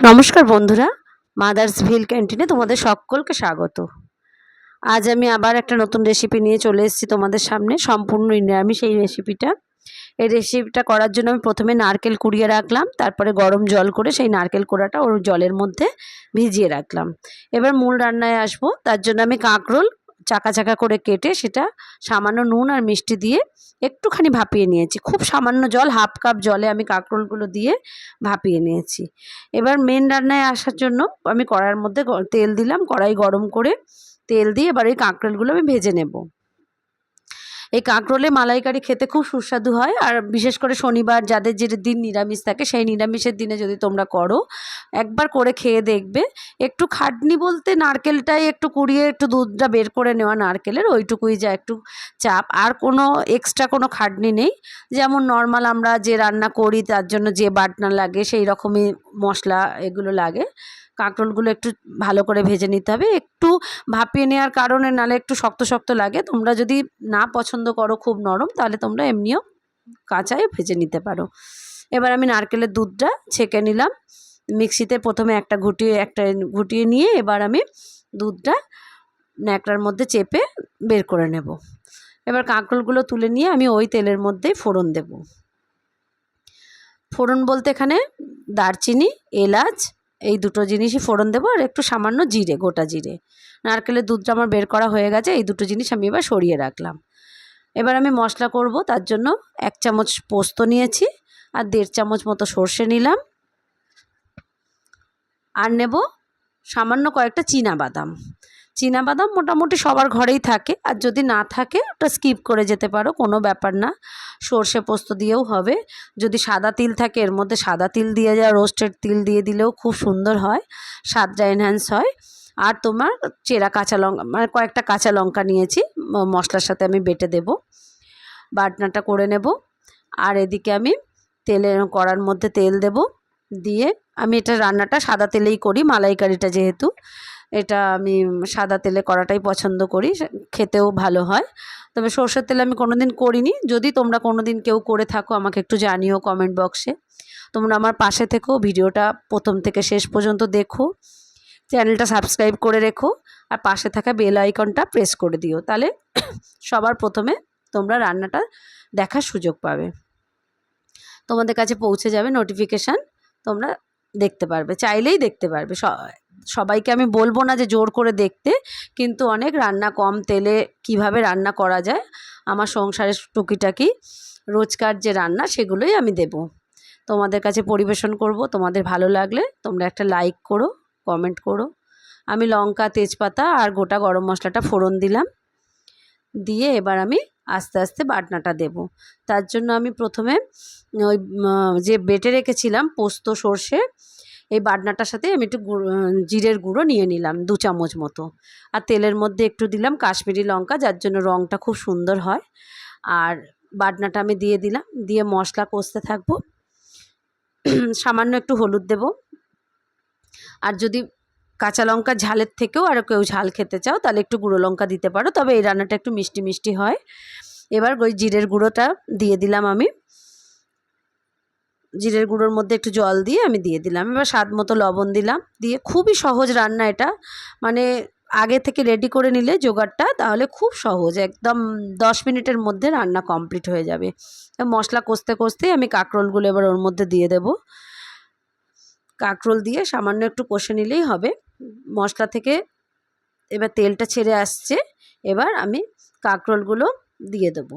নমস্কার বন্ধুরা, মাদার্স ভিল ক্যান্টিনে তোমাদের সকলকে স্বাগত। আজ আমি আবার একটা নতুন রেসিপি নিয়ে চলে এসেছি তোমাদের সামনে। সম্পূর্ণ নিরামিষ এই রেসিপিটা। এই রেসিপিটা করার জন্য আমি প্রথমে নারকেল কুড়িয়ে রাখলাম, তারপরে গরম জল করে সেই নারকেল কোড়াটা ওর জলের মধ্যে ভিজিয়ে রাখলাম। এবার মূল রান্নায় আসবো। তার জন্য আমি কাঁকরোল চাকা চাকা করে কেটে সেটা সামান্য নুন আর মিষ্টি দিয়ে একটুখানি ভাপিয়ে নিয়েছি। খুব সামান্য জল, হাফ কাপ জলে আমি কাঁকরোলগুলো দিয়ে ভাপিয়ে নিয়েছি। এবার মেন রান্নায় আসার জন্য আমি কড়াইয়ের মধ্যে তেল দিলাম। কড়াই গরম করে তেল দিয়ে এবার এই কাঁকরোলগুলো আমি ভেজে নেব। এই কাঁকরোলে মালাইকারি খেতে খুব সুস্বাদু হয়। আর বিশেষ করে শনিবার যাদের যে দিন নিরামিষ থাকে, সেই নিরামিষের দিনে যদি তোমরা করো, একবার করে খেয়ে দেখবে। একটু খাটনি বলতে নারকেলটাই একটু কুড়িয়ে একটু দুধটা বের করে নেওয়া নারকেলের, ওইটুকুই যা একটু চাপ, আর কোনো এক্সট্রা কোনো খাটনি নেই। যেমন নর্মাল আমরা যে রান্না করি তার জন্য যে বাটনা লাগে সেই রকমই মশলা এগুলো লাগে। কাঁকরোলগুলো একটু ভালো করে ভেজে নিতে হবে, একটু ভাপিয়ে নেওয়ার কারণে, নাহলে একটু শক্ত শক্ত লাগে। তোমরা যদি না পছন্দ করো খুব নরম, তাহলে তোমরা এমনিও কাঁচাই ভেজে নিতে পারো। এবার আমি নারকেলের দুধটা ছেঁকে নিলাম মিক্সিতে। প্রথমে একটা ঘুটিয়ে নিয়ে এবার আমি দুধটা ন্যাকড়ার মধ্যে চেপে বের করে নেব। এবার কাঁকরোলগুলো তুলে নিয়ে আমি ওই তেলের মধ্যেই ফোড়ন দেব। ফোড়ন বলতে এখানে দারচিনি, এলাচ এই দুটো জিনিসই ফোড়ন দেবো, আর একটু সামান্য জিরে, গোটা জিরে। নারকেলের দুধটা আমার বের করা হয়ে গেছে। এই দুটো জিনিস আমি এবার সরিয়ে রাখলাম। এবার আমি মশলা করব। তার জন্য 1 চামচ পোস্ত নিয়েছি, আর 1.5 চামচ মতো সর্ষে নিলাম, আর নেব সামান্য কয়েকটা চীনাবাদাম। চীনাবাদাম মোটামুটি সবার ঘরেই থাকে, আর যদি না থাকে ওটা স্কিপ করে যেতে পারো, কোনো ব্যাপার না। সর্ষে পোস্ত দিয়েও হবে। যদি সাদা তিল থাকে এর মধ্যে সাদা তিল দিয়ে যাও, রোস্টেড তিল দিয়ে দিলেও খুব সুন্দর হয়, স্বাদটা এনহ্যান্স হয়। আর তোমার চেরা কাঁচা লঙ্কা, মানে কয়েকটা কাঁচা লঙ্কা নিয়েছি, মশলার সাথে আমি বেটে দেব, বাটনাটা করে নেব। আর এদিকে আমি কড়ার মধ্যে তেল দেব। দিয়ে আমি এটা রান্নাটা সাদা তেলেই করি, মালাইকারিটা যেহেতু, এটা আমি সাদা তেলে করাটাই পছন্দ করি, খেতেও ভালো হয়। তবে সর্ষের তেলে আমি কোনো দিন করিনি। যদি তোমরা কোনো দিন কেউ করে থাকো আমাকে একটু জানিও কমেন্ট বক্সে। তোমরা আমার পাশে থেকো, ভিডিওটা প্রথম থেকে শেষ পর্যন্ত দেখো, চ্যানেলটা সাবস্ক্রাইব করে রেখো, আর পাশে থাকা বেল আইকনটা প্রেস করে দিও, তাহলে সবার প্রথমে তোমরা রান্নাটা দেখার সুযোগ পাবে, তোমাদের কাছে পৌঁছে যাবে নোটিফিকেশান, তোমরা দেখতে পারবে, চাইলেই দেখতে পারবে। সবাইকে আমি বলবো না যে জোর করে দেখতে, কিন্তু অনেক রান্না কম তেলে কিভাবে রান্না করা যায়, আমার সংসারের টুকিটাকি রোজকার যে রান্না সেগুলোই আমি দেব, তোমাদের কাছে পরিবেশন করব। তোমাদের ভালো লাগলে তোমরা একটা লাইক করো, কমেন্ট করো। আমি লঙ্কা, তেজপাতা আর গোটা গরম মশলাটা ফোড়ন দিলাম, দিয়ে এবার আমি আস্তে আস্তে বাটনাটা দেব। তার জন্য আমি প্রথমে ওই যে বেটে রেখেছিলাম পোস্ত সর্ষে, এই বাটনাটার সাথে আমি একটু জিরের গুঁড়ো নিয়ে নিলাম 2 চামচ মতো, আর তেলের মধ্যে একটু দিলাম কাশ্মীরি লঙ্কা, যার জন্য রঙটা খুব সুন্দর হয়। আর বাটনাটা আমি দিয়ে দিলাম, দিয়ে মশলা কষতে থাকবো। সামান্য একটু হলুদ দেব, আর যদি কাঁচা লঙ্কা ঝালের থেকেও আর কেউ ঝাল খেতে চাও তাহলে একটু গুঁড়ো লঙ্কা দিতে পারো, তবে এই রান্নাটা একটু মিষ্টি মিষ্টি হয়। এবার ওই জিরের গুঁড়োটা দিয়ে দিলাম আমি, জিরের গুঁড়োর মধ্যে একটু জল দিয়ে আমি দিয়ে দিলাম। এবার স্বাদ মতো লবণ দিলাম, দিয়ে খুবই সহজ রান্না এটা, মানে আগে থেকে রেডি করে নিলে জোগাড়টা, তাহলে খুব সহজ, একদম 10 মিনিটের মধ্যে রান্না কমপ্লিট হয়ে যাবে। মশলা কষতে কষতেই আমি কাঁকরোলগুলো এবার ওর মধ্যে দিয়ে দেব। কাঁকরোল দিয়ে সামান্য একটু কষে নিলেই হবে। মশলা থেকে এবার তেলটা ছেড়ে আসছে, এবার আমি কাঁকরোলগুলো দিয়ে দেবো।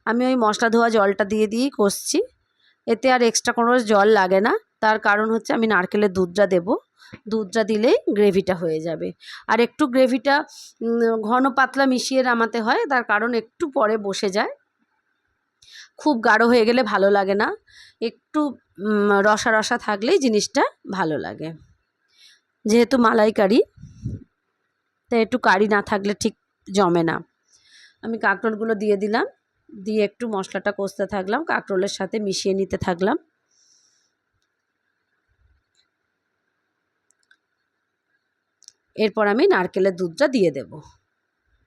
আমি ওই মশলা ধোয়া জলটা দিয়ে দিয়েই কষছি, এতে আর এক্সট্রা কোনো জল লাগে না। তার কারণ হচ্ছে আমি নারকেলের দুধটা দেব, দুধটা দিলেই গ্রেভিটা হয়ে যাবে। আর একটু গ্রেভিটা ঘন পাতলা মিশিয়ে নামাতে হয়, তার কারণ একটু পরে বসে যায়, খুব গাঢ় হয়ে গেলে ভালো লাগে না, একটু রসা রসা থাকলেই জিনিসটা ভালো লাগে। যেহেতু মালাইকারি, তাই একটু কারি না থাকলে ঠিক জমে না। আমি কাঁকরোলগুলো দিয়ে দিলাম, দিয়ে একটু মশলাটা কষতে থাকলাম, কাঁকরোলের সাথে মিশিয়ে নিতে থাকলাম। এরপর আমি নারকেলের দুধটা দিয়ে দেব।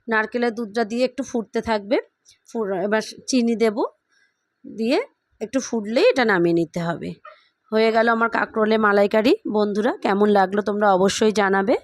নারকেলের দুধটা দিয়ে একটু ফুটতে থাকবে, এবার চিনি দেব, দিয়ে একটু ফুটলেই এটা নামিয়ে নিতে হবে। হয়ে গেল আমার কাঁকরোলে মালাইকারি। বন্ধুরা কেমন লাগলো তোমরা অবশ্যই জানাবে।